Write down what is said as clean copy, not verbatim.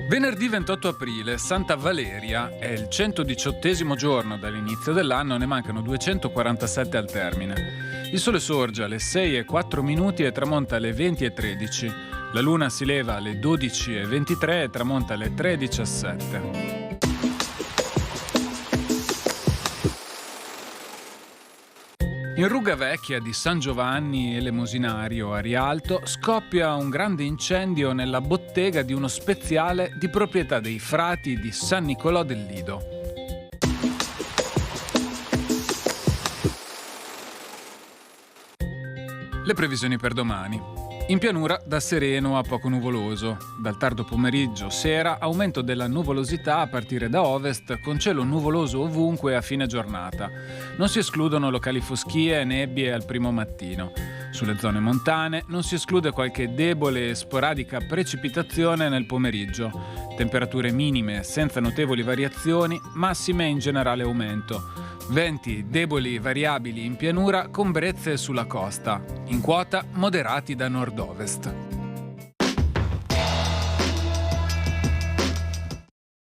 Venerdì 28 aprile, Santa Valeria, è il 118° giorno dall'inizio dell'anno, ne mancano 247 al termine. Il sole sorge alle 6:04 e tramonta alle 20:13. La luna si leva alle 12:23 e tramonta alle 3:17. In Ruga Vecchia di San Giovanni Elemosinario a Rialto scoppia un grande incendio nella bottega di uno speziale di proprietà dei frati di San Nicolò del Lido. Le previsioni per domani. In pianura da sereno a poco nuvoloso. Dal tardo pomeriggio sera aumento della nuvolosità a partire da ovest con cielo nuvoloso ovunque a fine giornata. Non si escludono locali foschie e nebbie al primo mattino. Sulle zone montane non si esclude qualche debole e sporadica precipitazione nel pomeriggio. Temperature minime senza notevoli variazioni, massime in generale aumento. Venti deboli variabili in pianura con brezze sulla costa. In quota moderati da nord-ovest.